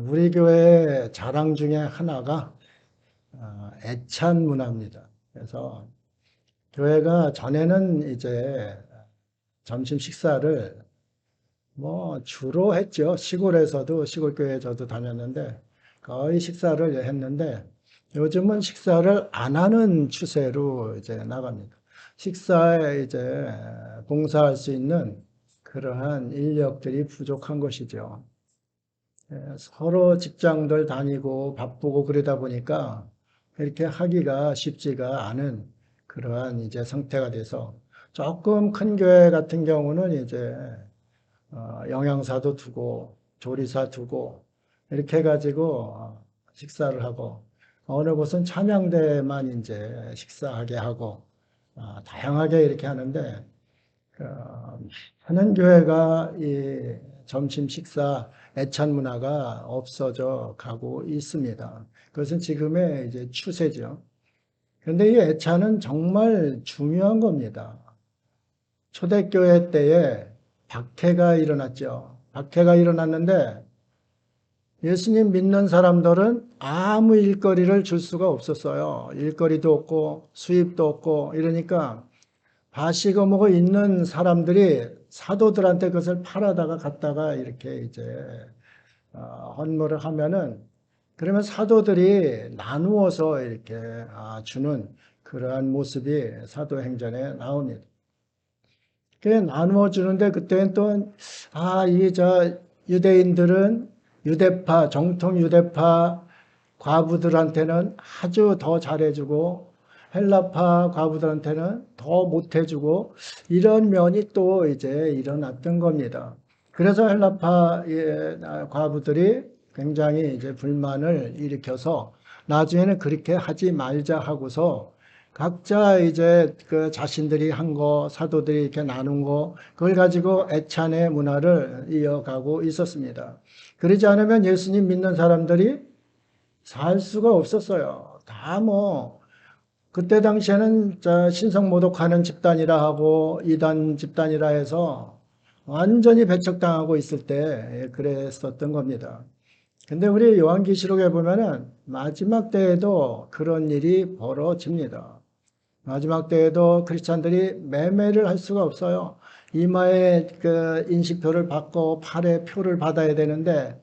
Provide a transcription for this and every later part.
우리 교회의 자랑 중에 하나가 애찬 문화입니다. 그래서 교회가 전에는 이제 점심 식사를 뭐 주로 했죠. 시골에서도 시골 교회 저도 다녔는데 거의 식사를 했는데 요즘은 식사를 안 하는 추세로 이제 나갑니다. 식사에 이제 봉사할 수 있는 그러한 인력들이 부족한 것이죠. 서로 직장들 다니고 바쁘고 그러다 보니까 이렇게 하기가 쉽지가 않은 그러한 이제 상태가 돼서 조금 큰 교회 같은 경우는 이제 영양사도 두고 조리사 두고 이렇게 해가지고 식사를 하고 어느 곳은 찬양대만 이제 식사하게 하고 다양하게 이렇게 하는데 하는 교회가 이 점심 식사 애찬 문화가 없어져 가고 있습니다. 그것은 지금의 이제 추세죠. 그런데 이 애찬은 정말 중요한 겁니다. 초대교회 때에 박해가 일어났죠. 박해가 일어났는데 예수님 믿는 사람들은 아무 일거리를 줄 수가 없었어요. 일거리도 없고 수입도 없고 이러니까 바시거 먹어 있는 사람들이 사도들한테 그것을 팔아다가 갖다가 이렇게 이제 헌물을 하면은 그러면 사도들이 나누어서 이렇게 주는 그러한 모습이 사도행전에 나옵니다. 그 나누어 주는데 그때는 또 이게 유대인들은 유대파 정통 유대파 과부들한테는 아주 더 잘해주고 헬라파 과부들한테는 더 못해주고 이런 면이 또 이제 일어났던 겁니다. 그래서 헬라파 과부들이 굉장히 이제 불만을 일으켜서 나중에는 그렇게 하지 말자 하고서 각자 이제 그 자신들이 한 거, 사도들이 이렇게 나눈 거, 그걸 가지고 애찬의 문화를 이어가고 있었습니다. 그러지 않으면 예수님 믿는 사람들이 살 수가 없었어요. 다 그때 당시에는 신성 모독하는 집단이라 하고 이단 집단이라 해서 완전히 배척당하고 있을 때 그랬었던 겁니다. 근데 우리 요한계시록에 보면은 마지막 때에도 그런 일이 벌어집니다. 마지막 때에도 크리스찬들이 매매를 할 수가 없어요. 이마에 그 인식표를 받고 팔에 표를 받아야 되는데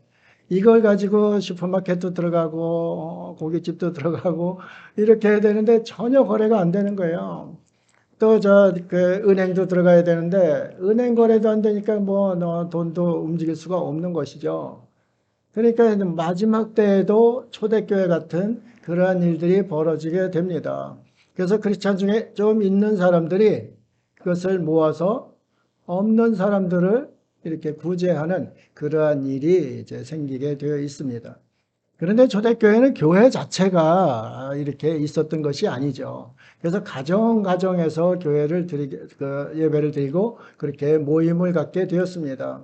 이걸 가지고 슈퍼마켓도 들어가고 고깃집도 들어가고 이렇게 해야 되는데 전혀 거래가 안 되는 거예요. 또 그 은행도 들어가야 되는데 은행 거래도 안 되니까 돈도 움직일 수가 없는 것이죠. 그러니까 마지막 때에도 초대교회 같은 그러한 일들이 벌어지게 됩니다. 그래서 크리스찬 중에 좀 있는 사람들이 그것을 모아서 없는 사람들을 이렇게 구제하는 그러한 일이 이제 생기게 되어 있습니다. 그런데 초대교회는 교회 자체가 이렇게 있었던 것이 아니죠. 그래서 가정에서 예배를 드리고 그렇게 모임을 갖게 되었습니다.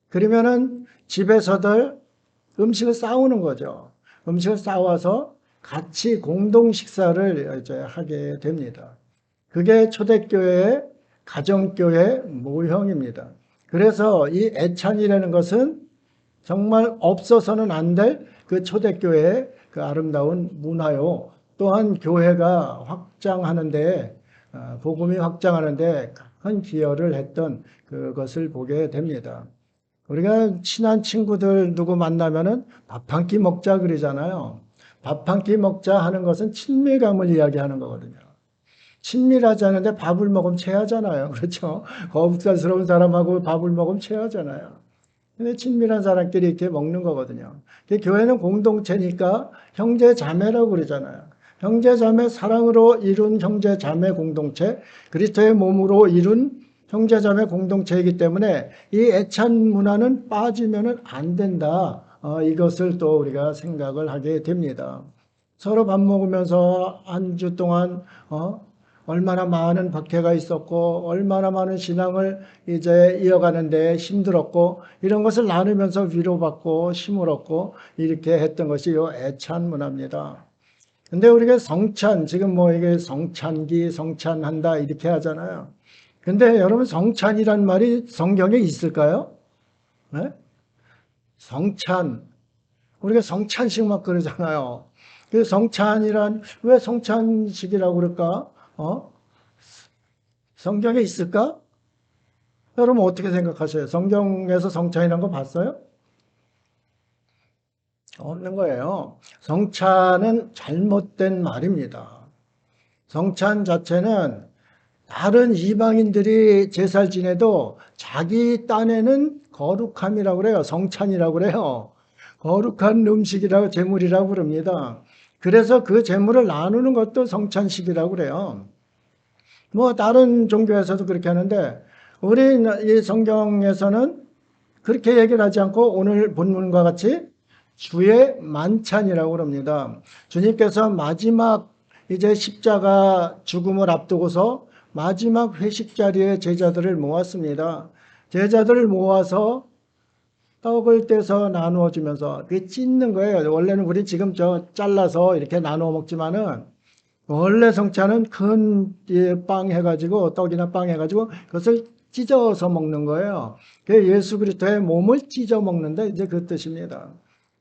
그러면은 집에서들 음식을 싸우는 거죠. 음식을 싸워서 같이 공동 식사를 이제 하게 됩니다. 그게 초대교회의 가정교회 모형입니다. 그래서 이 애찬이라는 것은 정말 없어서는 안 될 그 초대교회의 그 아름다운 문화요. 또한 교회가 확장하는데, 복음이 확장하는데 큰 기여를 했던 그것을 보게 됩니다. 우리가 친한 친구들 누구 만나면은 밥 한 끼 먹자 그러잖아요. 밥 한 끼 먹자 하는 것은 친밀감을 이야기하는 거거든요. 친밀하지 않은데 밥을 먹으면 체하잖아요. 그렇죠? 거북살스러운 사람하고 밥을 먹으면 체하잖아요. 근데 친밀한 사람끼리 이렇게 먹는 거거든요. 교회는 공동체니까 형제 자매라고 그러잖아요. 형제 자매 사랑으로 이룬 형제 자매 공동체, 그리스도의 몸으로 이룬 형제 자매 공동체이기 때문에 이 애찬 문화는 빠지면 안 된다. 이것을 또 우리가 생각을 하게 됩니다. 서로 밥 먹으면서 한 주 동안 얼마나 많은 박해가 있었고 얼마나 많은 신앙을 이제 이어가는데 힘들었고 이런 것을 나누면서 위로받고 힘을 얻고 이렇게 했던 것이 요 애찬 문화입니다. 근데 우리가 지금 이게 성찬기, 성찬한다 이렇게 하잖아요. 근데 여러분 성찬이란 말이 성경에 있을까요? 네? 성찬. 우리가 성찬식 막 그러잖아요. 그 성찬이란 왜 성찬식이라고 그럴까? 성경에 있을까? 여러분 어떻게 생각하세요? 성경에서 성찬이란 거 봤어요? 없는 거예요. 성찬은 잘못된 말입니다. 성찬 자체는 다른 이방인들이 제사를 지내도 자기 딴에는 거룩함이라고 그래요. 성찬이라고 그래요. 거룩한 음식이라고 제물이라고 그럽니다. 그래서 그 제물을 나누는 것도 성찬식이라고 그래요. 뭐 다른 종교에서도 그렇게 하는데 우리 이 성경에서는 그렇게 얘기를 하지 않고 오늘 본문과 같이 주의 만찬이라고 그럽니다. 주님께서 마지막 이제 십자가 죽음을 앞두고서 마지막 회식 자리에 제자들을 모았습니다. 제자들을 모아서 떡을 떼서 나누어 주면서 그게 찢는 거예요. 원래는 우리 지금 잘라서 이렇게 나누어 먹지만은 원래 성찬은 큰 빵 해가지고 떡이나 빵 해가지고 그것을 찢어서 먹는 거예요. 그 예수 그리스도의 몸을 찢어 먹는데 이제 그 뜻입니다.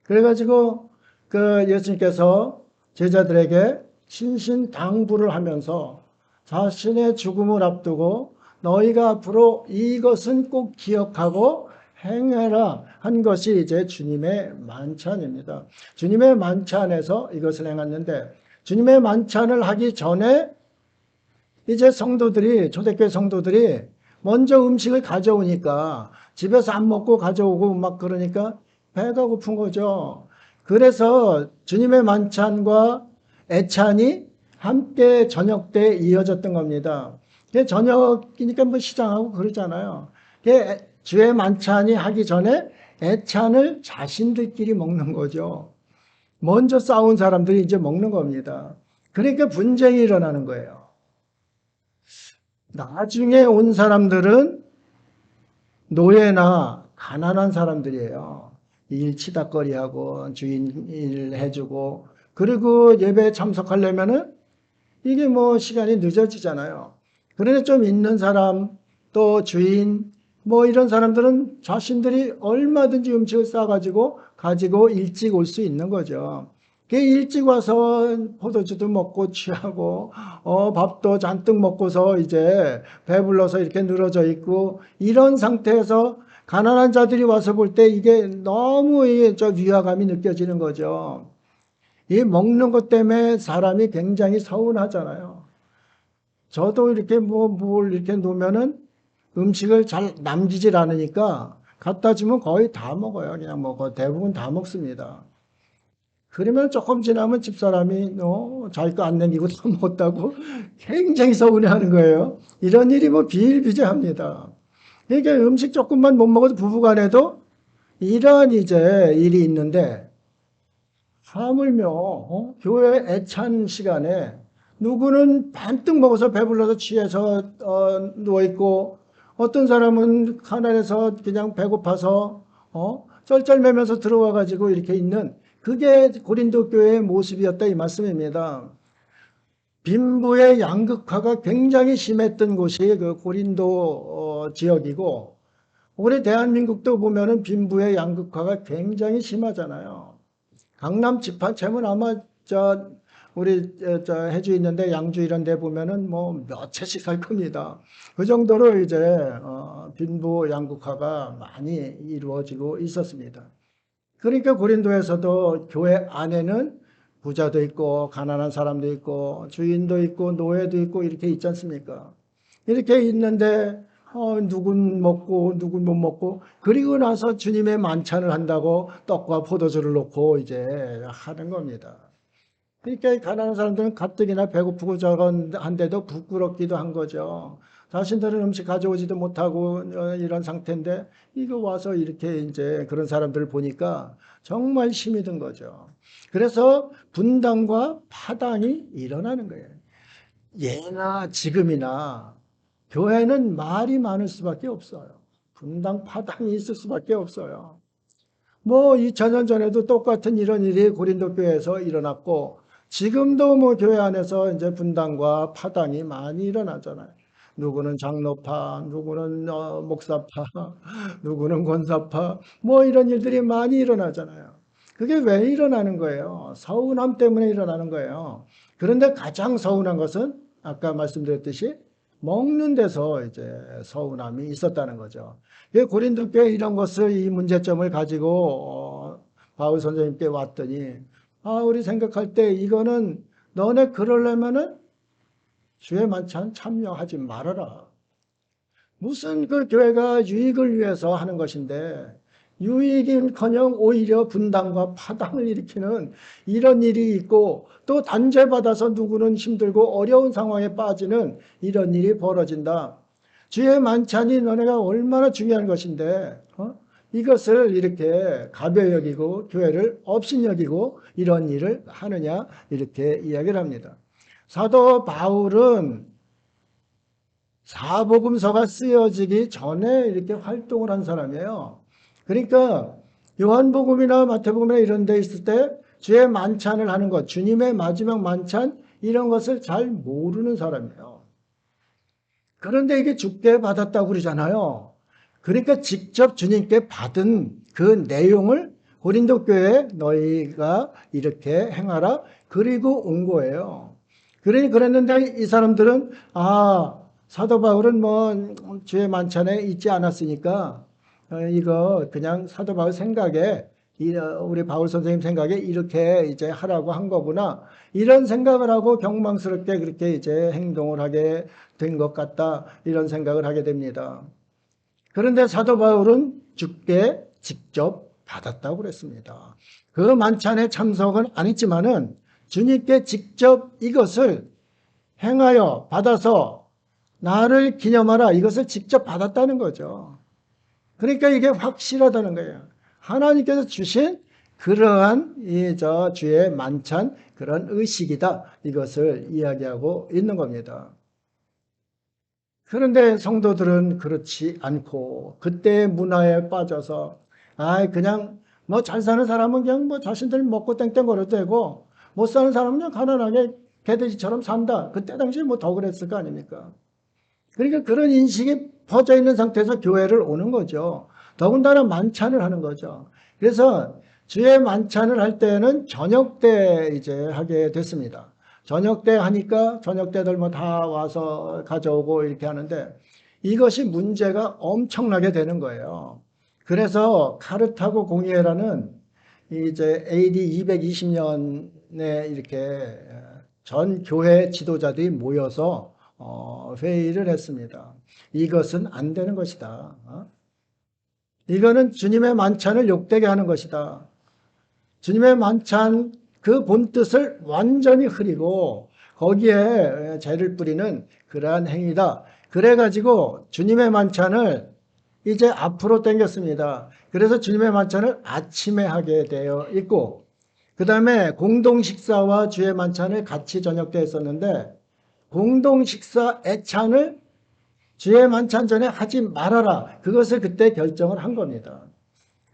그래가지고 그 예수님께서 제자들에게 신신당부를 하면서 자신의 죽음을 앞두고 너희가 앞으로 이것은 꼭 기억하고 행해라 한 것이 이제 주님의 만찬입니다. 주님의 만찬에서 이것을 행했는데 주님의 만찬을 하기 전에 이제 성도들이 초대교회 성도들이 먼저 음식을 가져오니까 집에서 안 먹고 가져오고 막 그러니까 배가 고픈 거죠. 그래서 주님의 만찬과 애찬이 함께 저녁 때 이어졌던 겁니다. 저녁이니까 뭐 시장하고 그러잖아요. 주의 만찬이 하기 전에 애찬을 자신들끼리 먹는 거죠. 먼저 싸운 사람들이 이제 먹는 겁니다. 그러니까 분쟁이 일어나는 거예요. 나중에 온 사람들은 노예나 가난한 사람들이에요. 일 치닥거리하고 주인 일 해주고 그리고 예배에 참석하려면은 이게 뭐 시간이 늦어지잖아요. 그러니 좀 있는 사람 또 주인 뭐 이런 사람들은 자신들이 얼마든지 음식을 싸가지고 가지고 일찍 올 수 있는 거죠. 일찍 와서 포도주도 먹고 취하고 밥도 잔뜩 먹고서 이제 배불러서 이렇게 늘어져 있고 이런 상태에서 가난한 자들이 와서 볼 때 이게 너무 위화감이 느껴지는 거죠. 이 먹는 것 때문에 사람이 굉장히 서운하잖아요. 저도 이렇게 뭘 이렇게 놓으면은 음식을 잘 남기질 않으니까 갖다 주면 거의 다 먹어요. 그냥 먹어. 대부분 다 먹습니다. 그러면 조금 지나면 집사람이 자기 거 안 남기고 다 먹었다고 굉장히 서운해하는 거예요. 이런 일이 뭐 비일비재합니다. 그러니까 음식 조금만 못 먹어도 부부간에도 이런 이제 일이 있는데 하물며 교회 애찬 시간에 누구는 반뜩 먹어서 배불러서 취해서 누워있고 어떤 사람은 가난해서 그냥 배고파서 쩔쩔매면서 들어와가지고 이렇게 있는 그게 고린도 교회의 모습이었다 이 말씀입니다. 빈부의 양극화가 굉장히 심했던 곳이 그 고린도 지역이고 우리 대한민국도 보면은 빈부의 양극화가 굉장히 심하잖아요. 강남 집합체면 아마 우리 해주 있는데 양주 이런 데 보면은 뭐 몇 채씩 살 겁니다. 그 정도로 이제 빈부 양극화가 많이 이루어지고 있었습니다. 그러니까 고린도에서도 교회 안에는 부자도 있고 가난한 사람도 있고 주인도 있고 노예도 있고 이렇게 있지 않습니까? 이렇게 있는데 누군 먹고 누군 못 먹고 그리고 나서 주님의 만찬을 한다고 떡과 포도주를 놓고 이제 하는 겁니다. 그러니까 가난한 사람들은 가뜩이나 배고프고 저런 한데도 부끄럽기도 한 거죠. 자신들은 음식 가져오지도 못하고 이런 상태인데 이거 와서 이렇게 이제 그런 사람들을 보니까 정말 힘이 든 거죠. 그래서 분당과 파당이 일어나는 거예요. 예나 지금이나 교회는 말이 많을 수밖에 없어요. 분당 파당이 있을 수밖에 없어요. 뭐 2000년 전에도 똑같은 이런 일이 고린도 교회에서 일어났고 지금도 뭐 교회 안에서 이제 분당과 파당이 많이 일어나잖아요. 누구는 장로파, 누구는 목사파, 누구는 권사파, 뭐 이런 일들이 많이 일어나잖아요. 그게 왜 일어나는 거예요? 서운함 때문에 일어나는 거예요. 그런데 가장 서운한 것은 아까 말씀드렸듯이 먹는 데서 이제 서운함이 있었다는 거죠. 고린도 교회 이런 것을 이 문제점을 가지고 바울 선생님께 왔더니 우리 생각할 때 이거는 너네 그러려면은 주의 만찬 참여하지 말아라. 무슨 그 교회가 유익을 위해서 하는 것인데 유익인커녕 오히려 분당과 파당을 일으키는 이런 일이 있고 또 단죄받아서 누구는 힘들고 어려운 상황에 빠지는 이런 일이 벌어진다. 주의 만찬이 너네가 얼마나 중요한 것인데 이것을 이렇게 가벼이 여기고 교회를 업신여기고 이런 일을 하느냐 이렇게 이야기를 합니다. 사도 바울은 사복음서가 쓰여지기 전에 이렇게 활동을 한 사람이에요. 그러니까 요한복음이나 마태복음이나 이런 데 있을 때 주의 만찬을 하는 것, 주님의 마지막 만찬 이런 것을 잘 모르는 사람이에요. 그런데 이게 주께 받았다고 그러잖아요. 그러니까 직접 주님께 받은 그 내용을 고린도 교회에 너희가 이렇게 행하라 그리고 온 거예요. 그랬는데 이 사람들은 사도 바울은 뭐 주의 만찬에 있지 않았으니까 이거 그냥 사도 바울 생각에 우리 바울 선생님 생각에 이렇게 이제 하라고 한 거구나 이런 생각을 하고 경망스럽게 그렇게 이제 행동을 하게 된 것 같다 이런 생각을 하게 됩니다. 그런데 사도 바울은 주께 직접 받았다고 그랬습니다. 그 만찬에 참석은 안 했지만은 주님께 직접 이것을 행하여 받아서 나를 기념하라 이것을 직접 받았다는 거죠. 그러니까 이게 확실하다는 거예요. 하나님께서 주신 그러한 주의 만찬 그런 의식이다 이것을 이야기하고 있는 겁니다. 그런데 성도들은 그렇지 않고 그때의 문화에 빠져서 그냥 뭐 잘 사는 사람은 그냥 뭐 자신들 먹고 땡땡거려도 되고 못 사는 사람은 그냥 가난하게 개돼지처럼 산다. 그때 당시에 뭐 더 그랬을 거 아닙니까? 그러니까 그런 인식이 퍼져 있는 상태에서 교회를 오는 거죠. 더군다나 만찬을 하는 거죠. 그래서 주의 만찬을 할 때는 저녁 때 이제 하게 됐습니다. 저녁 때 하니까 저녁 때들 뭐 다 와서 가져오고 이렇게 하는데 이것이 문제가 엄청나게 되는 거예요. 그래서 카르타고 공의회라는 이제 AD 220년에 이렇게 전 교회 지도자들이 모여서 회의를 했습니다. 이것은 안 되는 것이다. 이거는 주님의 만찬을 욕되게 하는 것이다. 주님의 만찬 그 본뜻을 완전히 흐리고 거기에 죄를 뿌리는 그러한 행위다. 그래가지고 주님의 만찬을 이제 앞으로 당겼습니다. 그래서 주님의 만찬을 아침에 하게 되어 있고 그 다음에 공동 식사와 주의 만찬을 같이 저녁 때 했었는데 공동 식사 애찬을 주의 만찬 전에 하지 말아라. 그것을 그때 결정을 한 겁니다.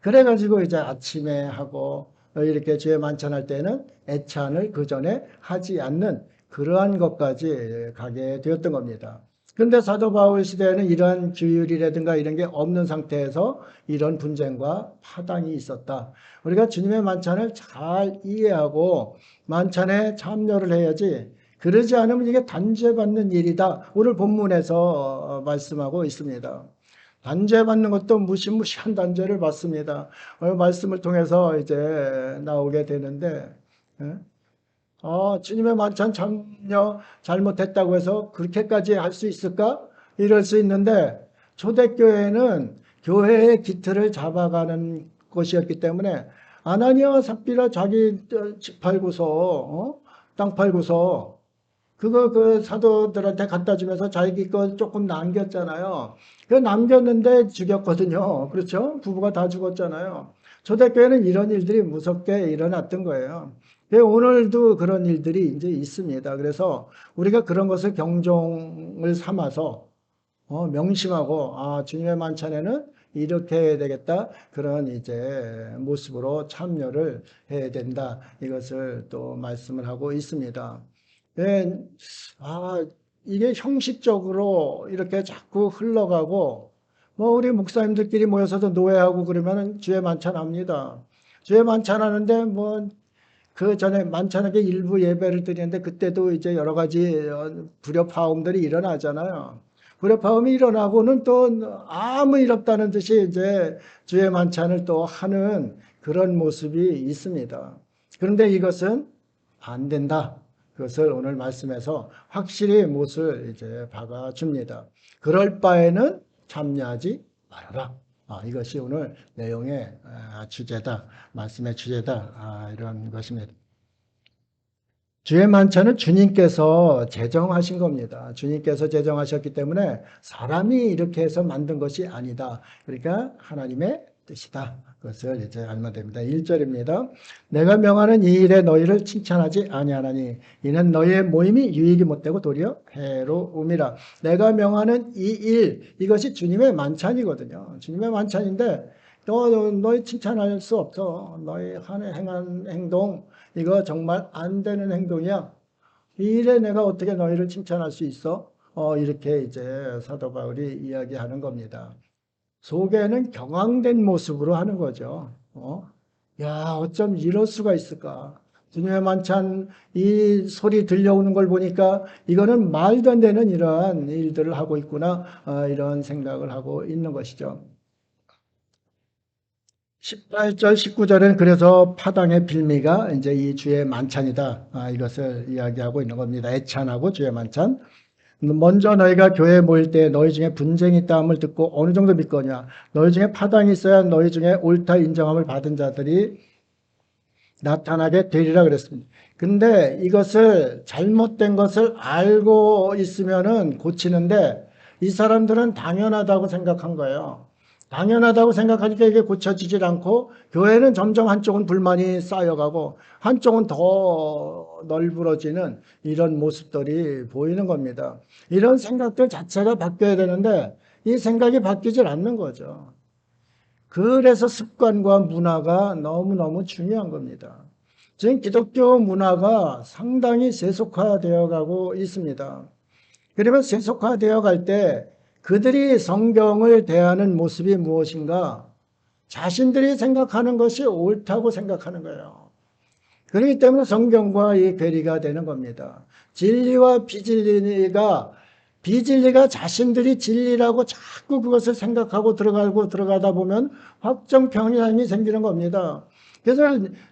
그래가지고 이제 아침에 하고 이렇게 주의 만찬할 때는 애찬을 그 전에 하지 않는 그러한 것까지 가게 되었던 겁니다. 그런데 사도 바울 시대에는 이러한 규율이라든가 이런 게 없는 상태에서 이런 분쟁과 파당이 있었다. 우리가 주님의 만찬을 잘 이해하고 만찬에 참여를 해야지 그러지 않으면 이게 단죄받는 일이다. 오늘 본문에서 말씀하고 있습니다. 단죄받는 것도 무시무시한 단죄를 받습니다. 말씀을 통해서 이제 나오게 되는데, 주님의 만찬 참여 잘못했다고 해서 그렇게까지 할 수 있을까? 이럴 수 있는데, 초대교회는 교회의 기틀을 잡아가는 곳이었기 때문에, 아나니아와 삽비라 자기 집 팔고서, 땅 팔고서, 그거 그 사도들한테 갖다 주면서 자기 거 조금 남겼잖아요. 그 남겼는데 죽였거든요. 그렇죠? 부부가 다 죽었잖아요. 초대교회는 이런 일들이 무섭게 일어났던 거예요. 오늘도 그런 일들이 이제 있습니다. 그래서 우리가 그런 것을 경종을 삼아서 명심하고 주님의 만찬에는 이렇게 해야 되겠다. 그런 이제 모습으로 참여를 해야 된다. 이것을 또 말씀을 하고 있습니다. 예, 이게 형식적으로 이렇게 자꾸 흘러가고, 우리 목사님들끼리 모여서도 노예하고 그러면은 주에 만찬합니다. 주에 만찬하는데 뭐 그 전에 만찬하게 일부 예배를 드리는데 그때도 이제 여러 가지 불협화음들이 일어나잖아요. 불협화음이 일어나고는 또 아무 일 없다는 듯이 이제 주의 만찬을 또 하는 그런 모습이 있습니다. 그런데 이것은 안 된다. 그것을 오늘 말씀에서 확실히 못을 이제 박아줍니다. 그럴 바에는 참여하지 말아라. 이것이 오늘 내용의 주제다. 말씀의 주제다. 이런 것입니다. 주의 만찬은 주님께서 제정하신 겁니다. 주님께서 제정하셨기 때문에 사람이 이렇게 해서 만든 것이 아니다. 그러니까 하나님의 뜻이다. 그것을 이제 알면 됩니다. 1절입니다. 내가 명하는 이 일에 너희를 칭찬하지 아니하나니 이는 너희의 모임이 유익이 못되고 도리어 해로움이라. 내가 명하는 이 일, 이것이 주님의 만찬이거든요. 주님의 만찬인데 너희 칭찬할 수 없어. 너희 행한 행동 이거 정말 안 되는 행동이야. 이 일에 내가 어떻게 너희를 칭찬할 수 있어? 이렇게 이제 사도 바울이 이야기하는 겁니다. 속에는 경황된 모습으로 하는 거죠. 야, 어쩜 이럴 수가 있을까? 주님의 만찬 이 소리 들려오는 걸 보니까 이거는 말도 안 되는 이러한 일들을 하고 있구나. 이런 생각을 하고 있는 것이죠. 18절, 19절은 그래서 파당의 빌미가 이제 이 주의 만찬이다. 이것을 이야기하고 있는 겁니다. 애찬하고 주의 만찬. 먼저 너희가 교회에 모일 때 너희 중에 분쟁이 있다함을 듣고 어느 정도 믿거냐. 너희 중에 파당이 있어야 너희 중에 옳다 인정함을 받은 자들이 나타나게 되리라 그랬습니다. 근데 이것을 잘못된 것을 알고 있으면은 고치는데 이 사람들은 당연하다고 생각한 거예요. 당연하다고 생각하니까 이게 고쳐지질 않고 교회는 점점 한쪽은 불만이 쌓여가고 한쪽은 더 널브러지는 이런 모습들이 보이는 겁니다. 이런 생각들 자체가 바뀌어야 되는데 이 생각이 바뀌질 않는 거죠. 그래서 습관과 문화가 너무너무 중요한 겁니다. 지금 기독교 문화가 상당히 세속화되어 가고 있습니다. 그러면 세속화되어 갈 때 그들이 성경을 대하는 모습이 무엇인가? 자신들이 생각하는 것이 옳다고 생각하는 거예요. 그렇기 때문에 성경과 이 괴리가 되는 겁니다. 진리와 비진리가 자신들이 진리라고 자꾸 그것을 생각하고 들어가다 보면 확정 편향이 생기는 겁니다. 그래서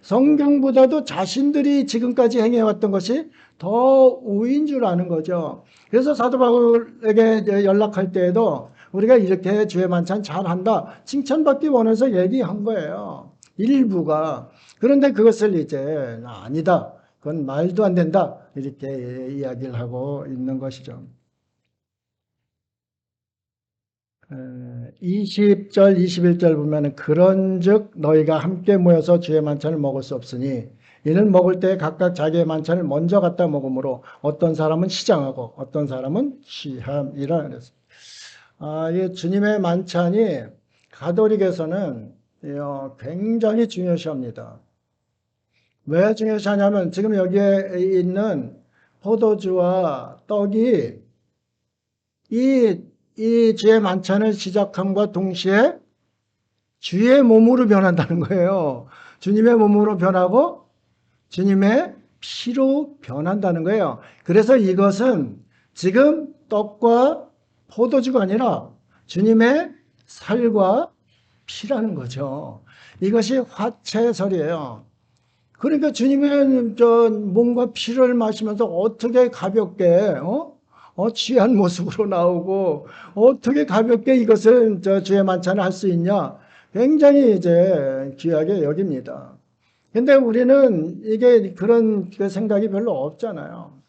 성경보다도 자신들이 지금까지 행해왔던 것이 더 우인 줄 아는 거죠. 그래서 사도 바울에게 연락할 때에도 우리가 이렇게 주의 만찬 잘한다 칭찬받기 원해서 얘기한 거예요. 일부가. 그런데 그것을 이제 아니다. 그건 말도 안 된다. 이렇게 이야기를 하고 있는 것이죠. 20절, 21절 보면 그런즉 너희가 함께 모여서 주의 만찬을 먹을 수 없으니 이는 먹을 때 각각 자기의 만찬을 먼저 갖다 먹으므로 어떤 사람은 시장하고 어떤 사람은 취함이라 그랬습니다. 이 주님의 만찬이 가톨릭에서는 굉장히 중요시합니다. 왜 중요시하냐면 지금 여기에 있는 포도주와 떡이 이 주의 만찬을 시작함과 동시에 주의 몸으로 변한다는 거예요. 주님의 몸으로 변하고 주님의 피로 변한다는 거예요. 그래서 이것은 지금 떡과 포도주가 아니라 주님의 살과 피라는 거죠. 이것이 화채설이에요. 그러니까 주님의 몸과 피를 마시면서 어떻게 가볍게 취한 모습으로 나오고 어떻게 가볍게 이것을 주의 만찬을 할 수 있냐? 굉장히 이제 귀하게 여깁니다. 근데 우리는 이게 그런 생각이 별로 없잖아요.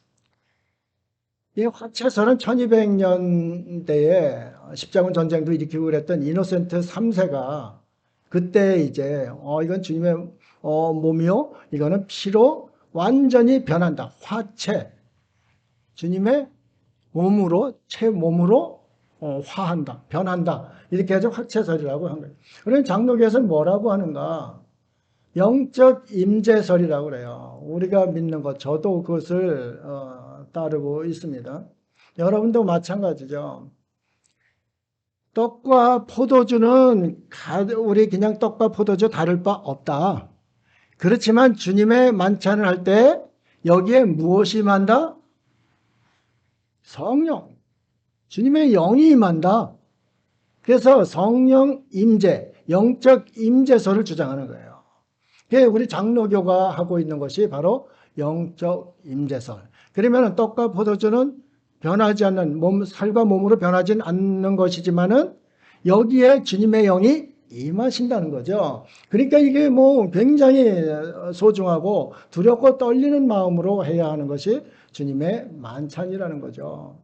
이 화채설은 1200년대에 십자군 전쟁도 일으키고 그랬던 이노센트 3세가 그때 이제 이건 주님의 몸이요, 이거는 피로 완전히 변한다. 화채, 주님의 몸으로 채 몸으로 화한다, 변한다. 이렇게 해서 화채설이라고 한 거예요. 그러면 장로교에서는 뭐라고 하는가? 영적 임재설이라고 그래요. 우리가 믿는 것, 저도 그것을 따르고 있습니다. 여러분도 마찬가지죠. 떡과 포도주는 우리 그냥 떡과 포도주 다를 바 없다. 그렇지만 주님의 만찬을 할 때 여기에 무엇이 임한다? 성령. 주님의 영이 임한다. 그래서 성령 임재, 영적 임재설을 주장하는 거예요. 그게 우리 장로교가 하고 있는 것이 바로 영적 임재설. 그러면 떡과 포도주는 변하지 않는 살과 몸으로 변하지 않는 것이지만은 여기에 주님의 영이 임하신다는 거죠. 그러니까 이게 뭐 굉장히 소중하고 두렵고 떨리는 마음으로 해야 하는 것이 주님의 만찬이라는 거죠.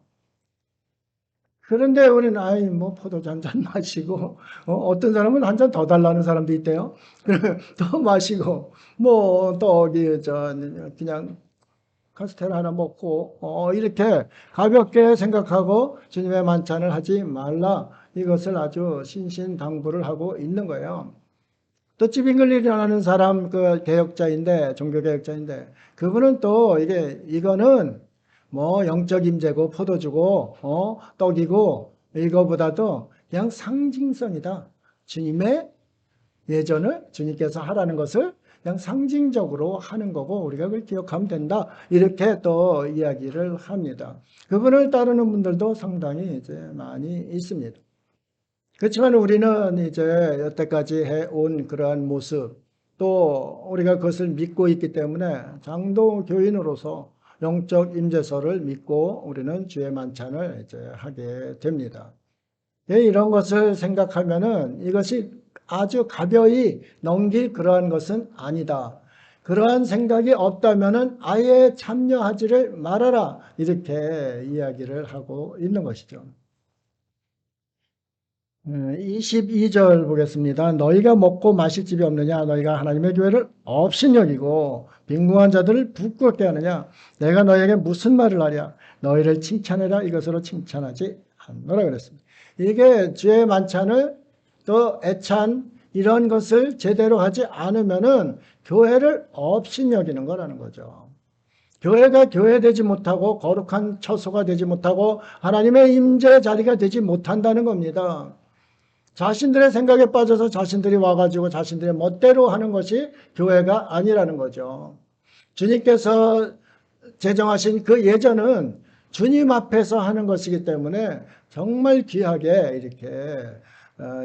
그런데 우리는 아이 뭐 포도주 한 잔 마시고 어떤 사람은 한 잔 더 달라는 사람도 있대요. 더 마시고 뭐 떡이 저 그냥 카스테라 하나 먹고 이렇게 가볍게 생각하고 주님의 만찬을 하지 말라. 이것을 아주 신신당부를 하고 있는 거예요. 또 찌빙글리라는 사람 그 개혁자인데 종교개혁자인데 그분은 또 이거는 뭐 영적 임재고 포도주고 떡이고 이거보다도 그냥 상징성이다. 주님의 예전을 주님께서 하라는 것을 그냥 상징적으로 하는 거고 우리가 그걸 기억하면 된다. 이렇게 또 이야기를 합니다. 그분을 따르는 분들도 상당히 이제 많이 있습니다. 그렇지만 우리는 이제 여태까지 해온 그러한 모습 또 우리가 그것을 믿고 있기 때문에 장로 교인으로서 영적 임재설을 믿고 우리는 주의 만찬을 이제 하게 됩니다. 이런 것을 생각하면은 이것이 아주 가벼이 넘길 그러한 것은 아니다. 그러한 생각이 없다면은 아예 참여하지를 말아라. 이렇게 이야기를 하고 있는 것이죠. 22절 보겠습니다. 너희가 먹고 마실 집이 없느냐? 너희가 하나님의 교회를 업신여기고 빈궁한 자들을 부끄럽게 하느냐? 내가 너희에게 무슨 말을 하랴? 너희를 칭찬해라. 이것으로 칭찬하지 않노라 그랬습니다. 이게 주의 만찬을 또 애찬 이런 것을 제대로 하지 않으면은 교회를 업신여기는 거라는 거죠. 교회가 교회되지 못하고 거룩한 처소가 되지 못하고 하나님의 임재 자리가 되지 못한다는 겁니다. 자신들의 생각에 빠져서 자신들이 와가지고 자신들의 멋대로 하는 것이 교회가 아니라는 거죠. 주님께서 제정하신 그 예전은 주님 앞에서 하는 것이기 때문에 정말 귀하게 이렇게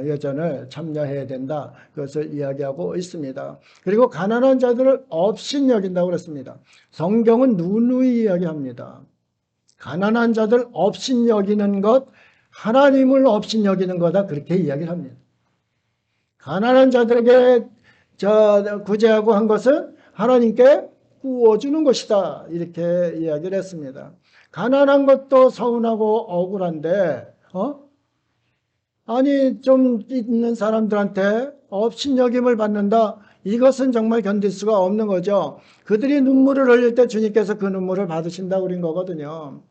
예전을 참여해야 된다. 그것을 이야기하고 있습니다. 그리고 가난한 자들을 업신여긴다고 그랬습니다. 성경은 누누이 이야기합니다. 가난한 자들 업신여기는 것, 하나님을 업신여기는 거다. 그렇게 이야기를 합니다. 가난한 자들에게 구제하고 한 것은 하나님께 구워주는 것이다. 이렇게 이야기를 했습니다. 가난한 것도 서운하고 억울한데 아니 좀 있는 사람들한테 업신여김을 받는다. 이것은 정말 견딜 수가 없는 거죠. 그들이 눈물을 흘릴 때 주님께서 그 눈물을 받으신다고 그런 거거든요.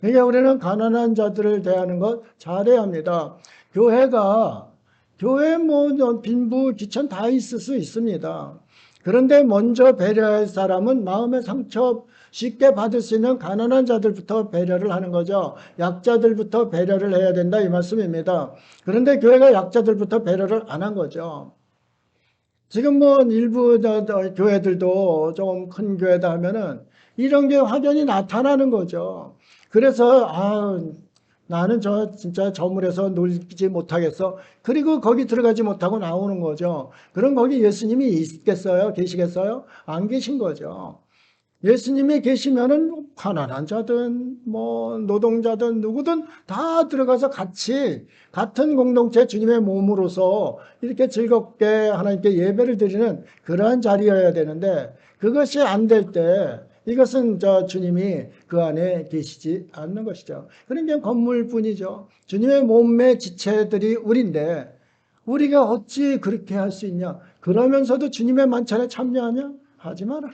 그러니까 우리는 가난한 자들을 대하는 것 잘해야 합니다. 교회 뭐 빈부 귀천 다 있을 수 있습니다. 그런데 먼저 배려할 사람은 마음의 상처 쉽게 받을 수 있는 가난한 자들부터 배려를 하는 거죠. 약자들부터 배려를 해야 된다 이 말씀입니다. 그런데 교회가 약자들부터 배려를 안 한 거죠. 지금 뭐 일부 교회들도 좀 큰 교회다 하면은 이런 게 확연히 나타나는 거죠. 그래서 나는 진짜 저물에서 놀지 못하겠어. 그리고 거기 들어가지 못하고 나오는 거죠. 그럼 거기 예수님이 있겠어요? 계시겠어요? 안 계신 거죠. 예수님이 계시면은 가난한 자든 뭐 노동자든 누구든 다 들어가서 같은 공동체 주님의 몸으로서 이렇게 즐겁게 하나님께 예배를 드리는 그러한 자리여야 되는데 그것이 안 될 때 이것은 주님이 그 안에 계시지 않는 것이죠. 그러니까 건물뿐이죠. 주님의 몸의 지체들이 우리인데 우리가 어찌 그렇게 할 수 있냐? 그러면서도 주님의 만찬에 참여하냐? 하지 말아라.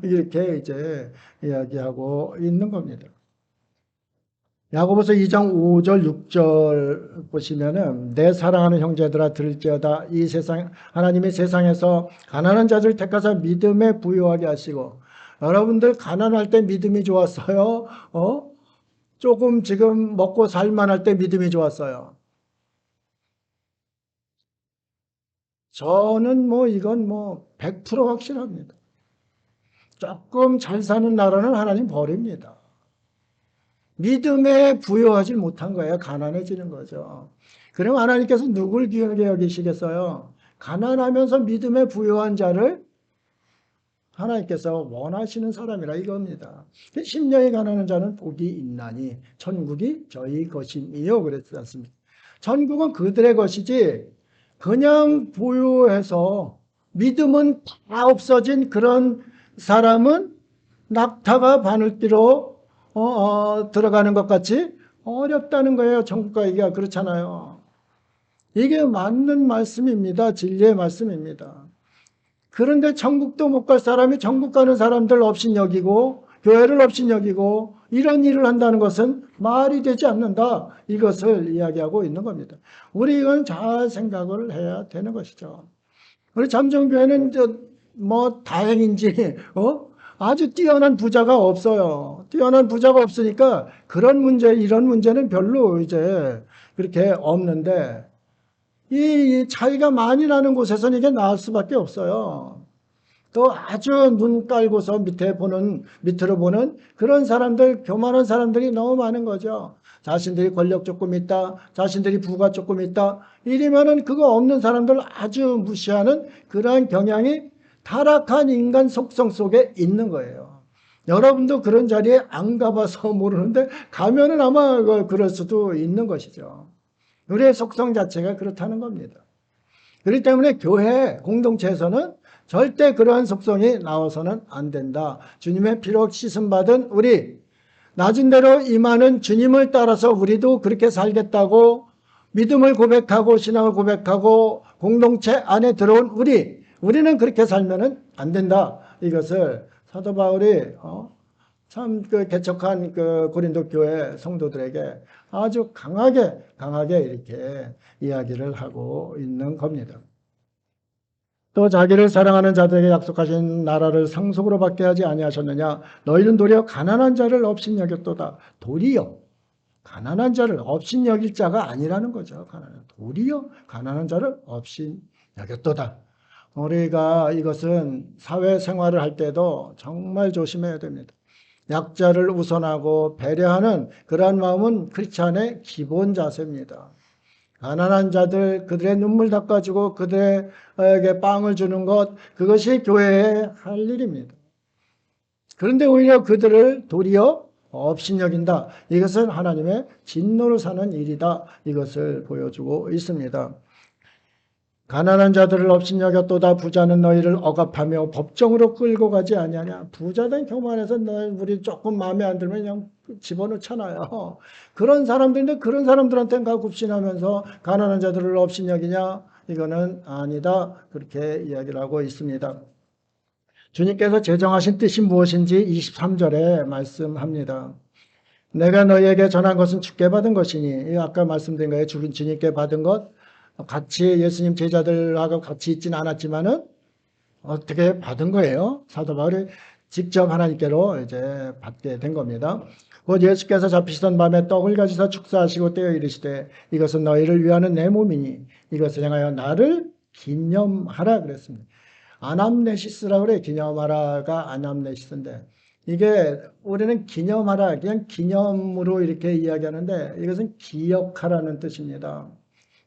이렇게 이제 이야기하고 있는 겁니다. 야고보서 2장 5절 6절 보시면은 내 사랑하는 형제들아 들을지어다 이 세상 하나님이 세상에서 가난한 자들 택하사 믿음에 부유하게 하시고 여러분들 가난할 때 믿음이 좋았어요? 조금 지금 먹고 살만할 때 믿음이 좋았어요. 저는 뭐 이건 뭐 100% 확실합니다. 조금 잘 사는 나라는 하나님 버립니다. 믿음에 부여하지 못한 거예요. 가난해지는 거죠. 그럼 하나님께서 누굴 귀하게 여기시겠어요? 가난하면서 믿음에 부여한 자를 하나님께서 원하시는 사람이라 이겁니다. 심령이 가난한 자는 복이 있나니 천국이 저희 것임이요 그랬지 않습니까? 천국은 그들의 것이지 그냥 부여해서 믿음은 다 없어진 그런 사람은 낙타가 바늘귀로 들어가는 것 같이 어렵다는 거예요. 천국 가기가 그렇잖아요. 이게 맞는 말씀입니다. 진리의 말씀입니다. 그런데 천국도 못 갈 사람이 천국 가는 사람들 업신여기고 교회를 업신여기고 이런 일을 한다는 것은 말이 되지 않는다. 이것을 이야기하고 있는 겁니다. 우리 이건 잘 생각을 해야 되는 것이죠. 우리 잠정교회는 뭐 다행인지 아주 뛰어난 부자가 없어요. 뛰어난 부자가 없으니까 그런 문제 이런 문제는 별로 이제 그렇게 없는데 이 차이가 많이 나는 곳에서는 이게 나을 수밖에 없어요. 또 아주 눈 깔고서 밑으로 보는 그런 사람들, 교만한 사람들이 너무 많은 거죠. 자신들이 권력 조금 있다, 자신들이 부가 조금 있다, 이러면은 그거 없는 사람들 아주 무시하는 그러한 경향이 타락한 인간 속성 속에 있는 거예요. 여러분도 그런 자리에 안 가봐서 모르는데 가면은 아마 그럴 수도 있는 것이죠. 우리의 속성 자체가 그렇다는 겁니다. 그렇기 때문에 교회 공동체에서는 절대 그러한 속성이 나와서는 안 된다. 주님의 피로 씻음받은 우리, 낮은 대로 임하는 주님을 따라서 우리도 그렇게 살겠다고 믿음을 고백하고 신앙을 고백하고 공동체 안에 들어온 우리는 그렇게 살면은 안 된다. 이것을 사도 바울이 참 그 개척한 그 고린도 교회 성도들에게 아주 강하게 이렇게 이야기를 하고 있는 겁니다. 또 자기를 사랑하는 자들에게 약속하신 나라를 상속으로 받게 하지 아니하셨느냐. 너희는 도리어 가난한 자를 업신여겼도다. 도리어 가난한 자를 업신여길 자가 아니라는 거죠. 도리어 가난한 자를 업신여겼도다. 우리가 이것은 사회생활을 할 때도 정말 조심해야 됩니다. 약자를 우선하고 배려하는 그러한 마음은 크리스찬의 기본 자세입니다. 가난한 자들 그들의 눈물 닦아주고 그들에게 빵을 주는 것, 그것이 교회의 할 일입니다. 그런데 오히려 그들을 도리어 업신여긴다. 이것은 하나님의 진노를 사는 일이다. 이것을 보여주고 있습니다. 가난한 자들을 업신여겼도다. 부자는 너희를 억압하며 법정으로 끌고 가지 아니하냐. 부자된 교만해서 우리 조금 마음에 안 들면 그냥 집어넣잖아요. 그런 사람들인데 그런 사람들한테는 가급신하면서 가난한 자들을 업신여기냐. 이거는 아니다. 그렇게 이야기를 하고 있습니다. 주님께서 제정하신 뜻이 무엇인지 23절에 말씀합니다. 내가 너희에게 전한 것은 주께 받은 것이니, 아까 말씀드린 거예요. 주님께 받은 것. 같이 예수님 제자들하고 같이 있지는 않았지만은 어떻게 받은 거예요? 사도 바울이 직접 하나님께로 이제 받게 된 겁니다. 곧 예수께서 잡히시던 밤에 떡을 가지사 축사하시고 떼어 이르시되 이것은 너희를 위하는 내 몸이니 이것을 향하여 나를 기념하라 그랬습니다. 아남네시스라고 그래. 기념하라가 아남네시스인데 이게 우리는 기념하라 그냥 기념으로 이렇게 이야기하는데 이것은 기억하라는 뜻입니다.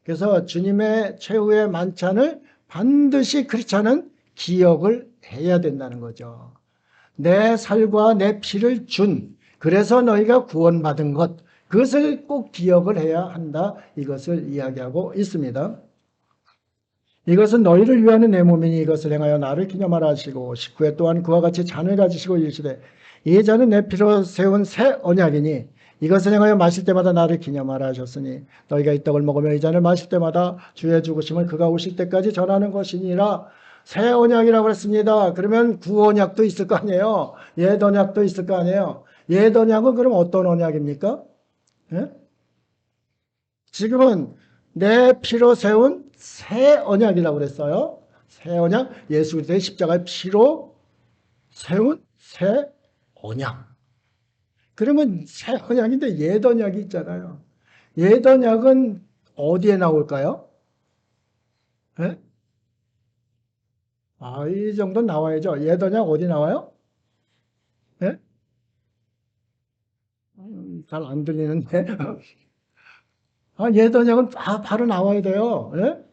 그래서 주님의 최후의 만찬을 반드시 크리스찬은 기억을 해야 된다는 거죠. 내 살과 내 피를 준, 그래서 너희가 구원받은 것, 그것을 꼭 기억을 해야 한다. 이것을 이야기하고 있습니다. 이것은 너희를 위하는 내 몸이니 이것을 행하여 나를 기념하라 하시고 19회 또한 그와 같이 잔을 가지시고 이르시되 이 잔은 내 피로 세운 새 언약이니 이것을 행하여 마실 때마다 나를 기념하라 하셨으니 너희가 이 떡을 먹으며 이 잔을 마실 때마다 주의 죽으심을 그가 오실 때까지 전하는 것이니라. 새 언약이라고 했습니다. 그러면 구언약도 있을 거 아니에요. 옛 언약도 있을 거 아니에요. 옛 언약은 그럼 어떤 언약입니까? 예? 지금은 내 피로 세운 새 언약이라고 그랬어요. 새 언약, 예수 그리스도의 십자가의 피로 세운 새 언약. 그러면 새 언약인데 옛 언약이 있잖아요. 옛 언약은 어디에 나올까요? 예? 아, 이 정도 나와야죠. 옛 언약 어디 나와요? 예? 잘 안 들리는데. 아, 옛 언약은 바로 나와야 돼요. 예?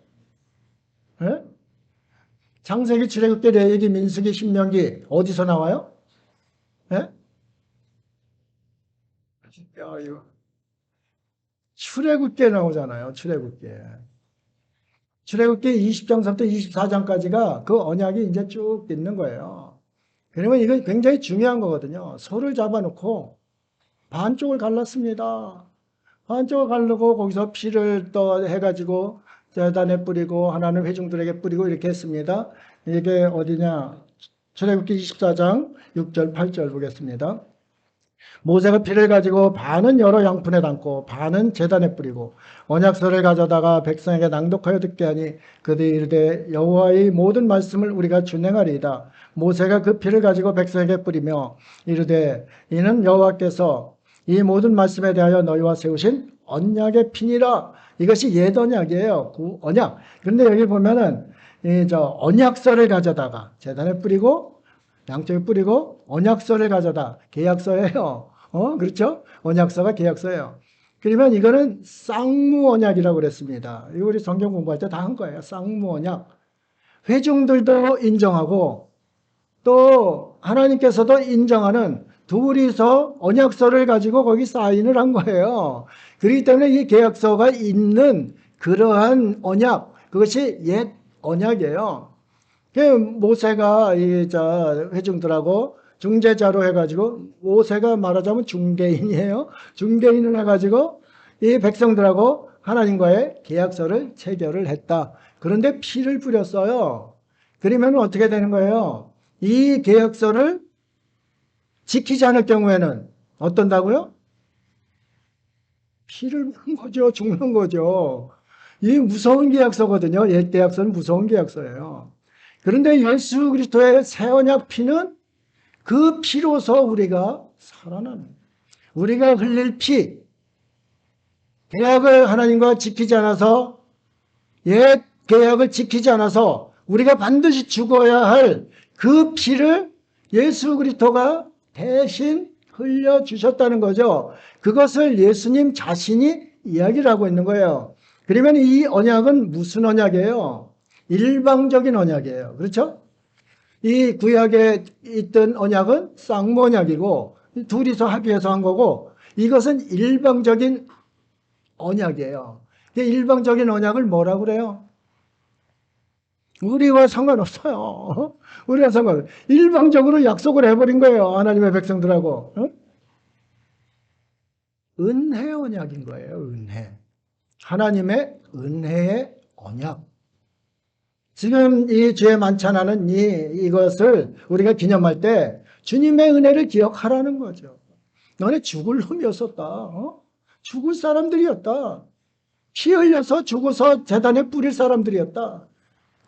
예? 창세기, 출애굽기, 레위기, 민수기, 신명기 어디서 나와요? 예? 야, 이거 출애굽기에 나오잖아요. 출애굽기에. 출애굽기 20장부터 24장까지가 그 언약이 이제 쭉 있는 거예요. 그러면 이건 굉장히 중요한 거거든요. 소를 잡아놓고 반쪽을 갈랐습니다. 반쪽을 가르고 거기서 피를 또 해가지고 제단에 뿌리고 하나는 회중들에게 뿌리고 이렇게 했습니다. 이게 어디냐? 출애굽기 24장 6절 8절 보겠습니다. 모세가 피를 가지고 반은 여러 양푼에 담고 반은 제단에 뿌리고 언약서를 가져다가 백성에게 낭독하여 듣게 하니 그들이 이르되 여호와의 모든 말씀을 우리가 준행하리이다. 모세가 그 피를 가지고 백성에게 뿌리며 이르되 이는 여호와께서 이 모든 말씀에 대하여 너희와 세우신 언약의 피니라. 이것이 옛 언약이에요. 언약. 그런데 여기 보면은 언약서를 가져다가 제단에 뿌리고 양쪽에 뿌리고 언약서를 가져다 계약서예요. 그렇죠? 언약서가 계약서예요. 그러면 이거는 쌍무 언약이라고 그랬습니다. 이거 우리 성경 공부할 때 다 한 거예요. 쌍무 언약. 회중들도 인정하고 또 하나님께서도 인정하는 둘이서 언약서를 가지고 거기 사인을 한 거예요. 그렇기 때문에 이 계약서가 있는 그러한 언약, 그것이 옛 언약이에요. 모세가 회중들하고 중재자로 해가지고 모세가 말하자면 중개인이에요. 중개인을 해가지고 이 백성들하고 하나님과의 계약서를 체결을 했다. 그런데 피를 뿌렸어요. 그러면 어떻게 되는 거예요? 이 계약서를 지키지 않을 경우에는 어떤다고요? 피를 묻는 거죠. 죽는 거죠. 이 무서운 계약서거든요. 옛 계약서는 무서운 계약서예요. 그런데 예수 그리스도의 새 언약 피는 그 피로서 우리가 살아나는, 우리가 흘릴 피, 계약을 하나님과 지키지 않아서, 옛 계약을 지키지 않아서 우리가 반드시 죽어야 할 그 피를 예수 그리스도가 대신 흘려주셨다는 거죠. 그것을 예수님 자신이 이야기를 하고 있는 거예요. 그러면 이 언약은 무슨 언약이에요? 일방적인 언약이에요. 그렇죠? 이 구약에 있던 언약은 쌍무 언약이고 둘이서 합의해서 한 거고 이것은 일방적인 언약이에요. 일방적인 언약을 뭐라고 그래요? 우리와 상관없어요. 우리와 상관없어요. 일방적으로 약속을 해버린 거예요. 하나님의 백성들하고. 은혜 언약인 거예요. 은혜. 하나님의 은혜의 언약. 지금 이 주의 만찬하는 이것을 우리가 기념할 때 주님의 은혜를 기억하라는 거죠. 너네 죽을 놈이었었다. 죽을 사람들이었다. 피 흘려서 죽어서 재단에 뿌릴 사람들이었다.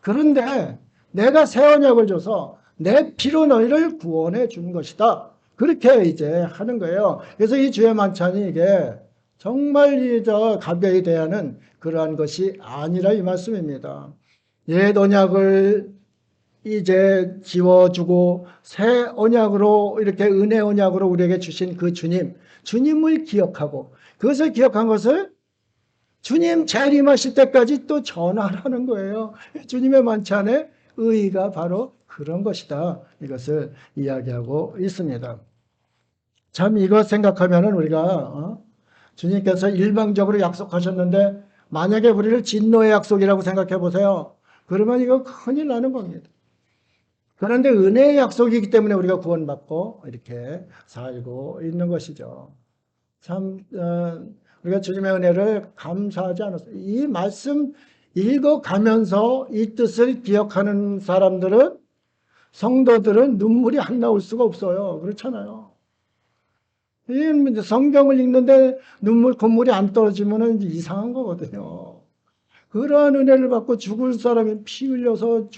그런데 내가 새 언약을 줘서 내 피로 너희를 구원해 준 것이다. 그렇게 이제 하는 거예요. 그래서 이 주의 만찬이 이게 정말 가벼이 대하는 그러한 것이 아니라 이 말씀입니다. 옛 언약을 이제 지워주고 새 언약으로 이렇게 은혜 언약으로 우리에게 주신 그 주님을 기억하고 그것을 기억한 것을 주님 재림하실 때까지 또 전하라는 거예요. 주님의 만찬의 의의가 바로 그런 것이다. 이것을 이야기하고 있습니다. 참 이거 생각하면은 우리가 주님께서 일방적으로 약속하셨는데 만약에 우리를 진노의 약속이라고 생각해 보세요. 그러면 이거 큰일 나는 겁니다. 그런데 은혜의 약속이기 때문에 우리가 구원받고 이렇게 살고 있는 것이죠. 참 우리가 주님의 은혜를 감사하지 않았어요. 이 말씀 읽어가면서 이 뜻을 기억하는 사람들은 성도들은 눈물이 안 나올 수가 없어요. 그렇잖아요. 이 성경을 읽는데 콧물이 안 떨어지면 이상한 거거든요. 그러한 은혜를 받고 죽을 사람이 피 흘려서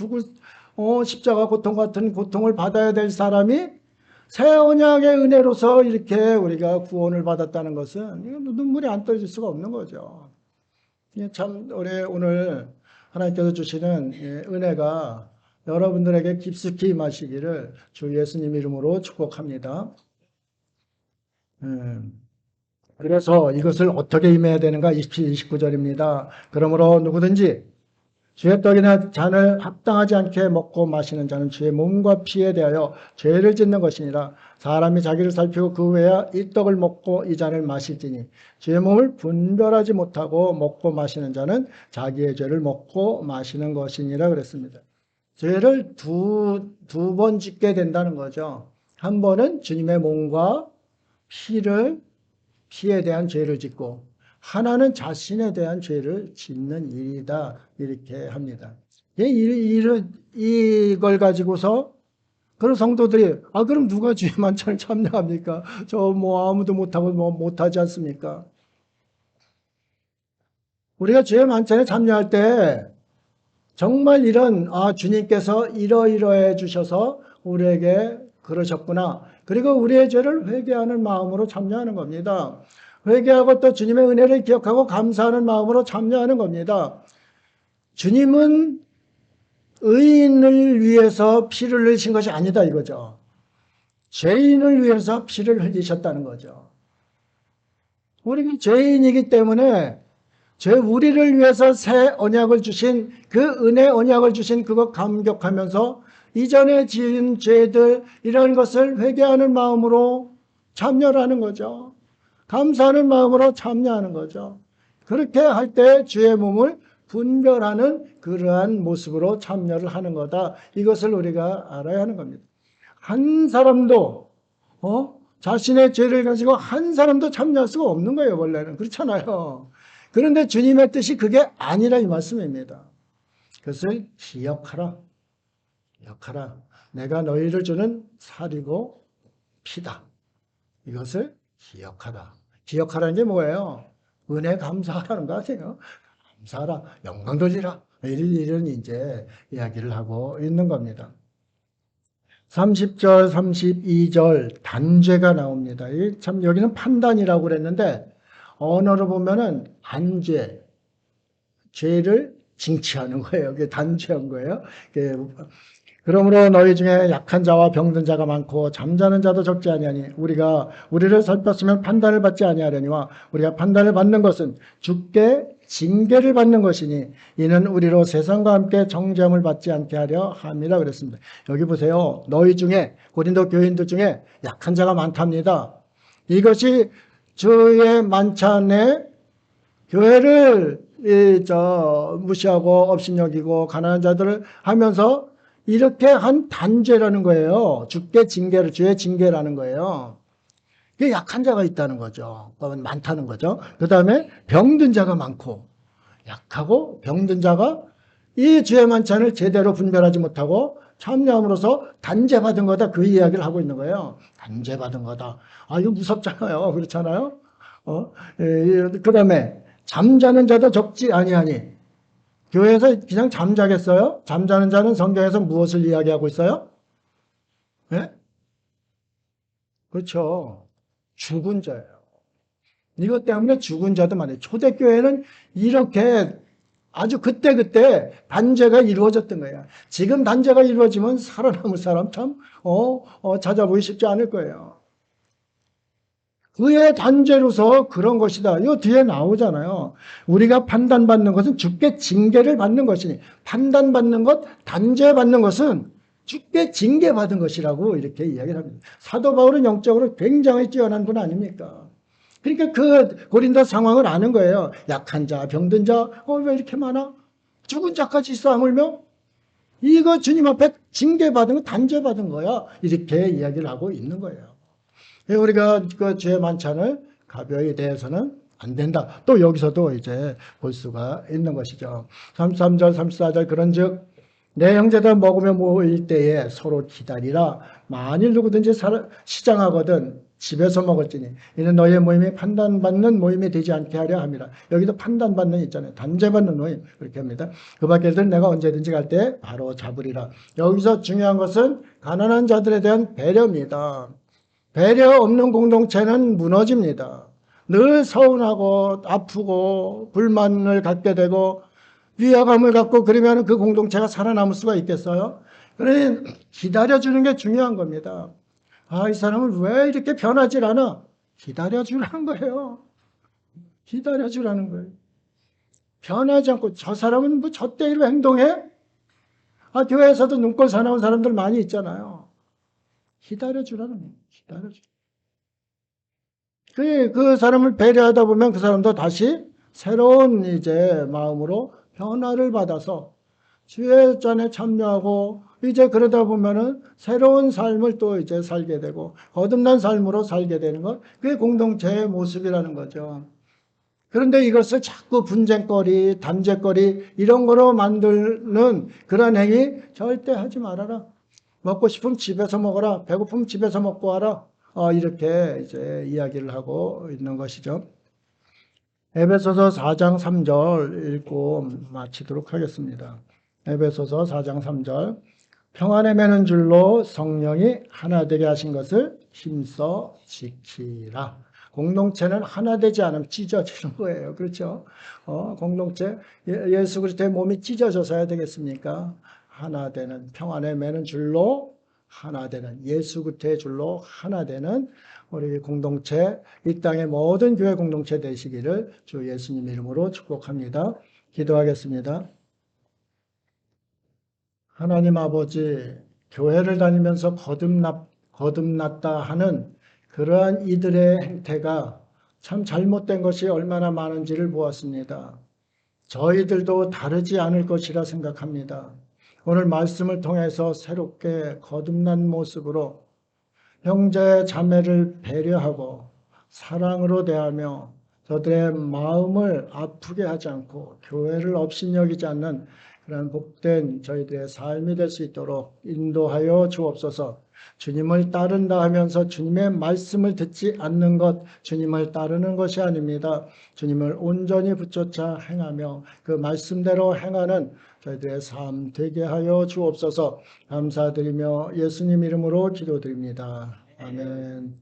십자가 고통 같은 고통을 받아야 될 사람이 새 언약의 은혜로서 이렇게 우리가 구원을 받았다는 것은 눈물이 안 떨어질 수가 없는 거죠. 참 오늘 하나님께서 주시는 은혜가 여러분들에게 깊숙이 임하시기를 주 예수님 이름으로 축복합니다. 그래서 이것을 어떻게 임해야 되는가? 27, 29절입니다. 그러므로 누구든지 주의 떡이나 잔을 합당하지 않게 먹고 마시는 자는 주의 몸과 피에 대하여 죄를 짓는 것이니라. 사람이 자기를 살피고 그 외에 이 떡을 먹고 이 잔을 마실지니 주의 몸을 분별하지 못하고 먹고 마시는 자는 자기의 죄를 먹고 마시는 것이니라 그랬습니다. 죄를 두 번 짓게 된다는 거죠. 한 번은 주님의 몸과 피에 대한 죄를 짓고, 하나는 자신에 대한 죄를 짓는 일이다, 이렇게 합니다. 이걸 가지고서 그런 성도들이 그럼 누가 주의 만찬을 참여합니까? 저 아무도 못하고 못하지 않습니까? 우리가 주의 만찬에 참여할 때 정말 주님께서 이러이러해 주셔서 우리에게 그러셨구나. 그리고 우리의 죄를 회개하는 마음으로 참여하는 겁니다. 회개하고 또 주님의 은혜를 기억하고 감사하는 마음으로 참여하는 겁니다. 주님은 의인을 위해서 피를 흘리신 것이 아니다 이거죠. 죄인을 위해서 피를 흘리셨다는 거죠. 우리가 죄인이기 때문에 우리를 위해서 새 언약을 주신 그 은혜 언약을 주신 그거 감격하면서 이전에 지은 죄들 이런 것을 회개하는 마음으로 참여를 하는 거죠. 감사하는 마음으로 참여하는 거죠. 그렇게 할 때 주의 몸을 분별하는 그러한 모습으로 참여를 하는 거다. 이것을 우리가 알아야 하는 겁니다. 한 사람도 자신의 죄를 가지고 한 사람도 참여할 수가 없는 거예요. 원래는 그렇잖아요. 그런데 주님의 뜻이 그게 아니라 이 말씀입니다. 그것을 기억하라. 내가 너희를 주는 살이고 피다. 이것을 기억하라. 기억하라는 게 뭐예요? 은혜 감사하라는 거 아니에요? 감사하라. 영광 돌리라. 이런 이제 이야기를 하고 있는 겁니다. 30절, 32절 단죄가 나옵니다. 참 여기는 판단이라고 그랬는데 언어로 보면은 단죄, 죄를 징치하는 거예요. 그게 단죄한 거예요. 그러므로 너희 중에 약한 자와 병든 자가 많고 잠자는 자도 적지 아니하니 우리를 살폈으면 판단을 받지 아니하려니와 우리가 판단을 받는 것은 주께 징계를 받는 것이니 이는 우리로 세상과 함께 정죄함을 받지 않게 하려 함이라 그랬습니다. 여기 보세요. 너희 중에 고린도 교인들 중에 약한 자가 많답니다. 이것이 주의 만찬에 교회를 무시하고 업신여기고 가난한 자들을 하면서 이렇게 한 단죄라는 거예요. 주의 징계라는 거예요. 그게 약한 자가 있다는 거죠. 많다는 거죠. 그 다음에 병든 자가 많고 약하고 병든 자가 이 주의 만찬을 제대로 분별하지 못하고 참여함으로써 단죄받은 거다. 그 이야기를 하고 있는 거예요. 단죄받은 거다. 이거 무섭잖아요. 그렇잖아요. 그 다음에 잠자는 자도 적지 아니하니 교회에서 그냥 잠자겠어요? 잠자는 자는 성경에서 무엇을 이야기하고 있어요? 네? 그렇죠. 죽은 자예요. 이것 때문에 죽은 자도 많아요. 초대교회는 이렇게 아주 그때 단죄가 이루어졌던 거예요. 지금 단죄가 이루어지면 살아남을 사람 참 찾아보기 쉽지 않을 거예요. 그의 단죄로서 그런 것이다. 이거 뒤에 나오잖아요. 우리가 판단받는 것은 주께 징계를 받는 것이니 판단받는 것, 단죄받는 것은 주께 징계받은 것이라고 이렇게 이야기를 합니다. 사도 바울은 영적으로 굉장히 뛰어난 분 아닙니까? 그러니까 그 고린도 상황을 아는 거예요. 약한 자, 병든 자, 왜 이렇게 많아? 죽은 자까지 있어 하물며? 이거 주님 앞에 징계받은 거, 단죄받은 거야. 이렇게 이야기를 하고 있는 거예요. 우리가 그 죄의 만찬을 가벼이 대해서는 안 된다. 또 여기서도 이제 볼 수가 있는 것이죠. 33절, 34절 그런즉 내 형제들 먹으며 모일 때에 서로 기다리라. 만일 누구든지 시장하거든 집에서 먹을지니 이는 너희의 모임이 판단받는 모임이 되지 않게 하려 함이라. 여기도 판단받는 있잖아요. 단죄받는 모임 그렇게 합니다. 그 밖에들 내가 언제든지 갈 때 바로 잡으리라. 여기서 중요한 것은 가난한 자들에 대한 배려입니다. 배려 없는 공동체는 무너집니다. 늘 서운하고 아프고 불만을 갖게 되고 위화감을 갖고 그러면 그 공동체가 살아남을 수가 있겠어요? 그러니 기다려주는 게 중요한 겁니다. 아, 이 사람은 왜 이렇게 변하질 않아? 기다려주라는 거예요. 기다려주라는 거예요. 변하지 않고 저 사람은 뭐 저 때로 행동해? 아, 교회에서도 눈꼴 사나운 사람들 많이 있잖아요. 기다려주라는 거예요. 기다려주. 그 사람을 배려하다 보면 그 사람도 다시 새로운 이제 마음으로 변화를 받아서 주의 잔에 참여하고 이제 그러다 보면은 새로운 삶을 또 이제 살게 되고 거듭난 삶으로 살게 되는 것, 그게 공동체의 모습이라는 거죠. 그런데 이것을 자꾸 분쟁거리, 단죄거리 이런 거로 만드는 그런 행위 절대 하지 말아라. 먹고 싶으면 집에서 먹어라. 배고프면 집에서 먹고 와라. 이렇게 이제 이야기를 하고 있는 것이죠. 에베소서 4장 3절 읽고 마치도록 하겠습니다. 에베소서 4장 3절. 평안에 매는 줄로 성령이 하나 되게 하신 것을 힘써 지키라. 공동체는 하나 되지 않으면 찢어지는 거예요. 그렇죠? 공동체, 예수 그리스도의 몸이 찢어져서야 되겠습니까? 하나 되는, 평안에 매는 줄로 하나 되는, 예수 그리스도의 줄로 하나 되는 우리 공동체, 이 땅의 모든 교회 공동체 되시기를 주 예수님 이름으로 축복합니다. 기도하겠습니다. 하나님 아버지, 교회를 다니면서 거듭났다 하는 그러한 이들의 행태가 참 잘못된 것이 얼마나 많은지를 보았습니다. 저희들도 다르지 않을 것이라 생각합니다. 오늘 말씀을 통해서 새롭게 거듭난 모습으로 형제 자매를 배려하고 사랑으로 대하며 저들의 마음을 아프게 하지 않고 교회를 업신여기지 않는 그런 복된 저희들의 삶이 될 수 있도록 인도하여 주옵소서. 주님을 따른다 하면서 주님의 말씀을 듣지 않는 것, 주님을 따르는 것이 아닙니다. 주님을 온전히 붙여차 행하며 그 말씀대로 행하는 저희들의 삶 되게 하여 주옵소서. 감사드리며 예수님 이름으로 기도드립니다. 아멘.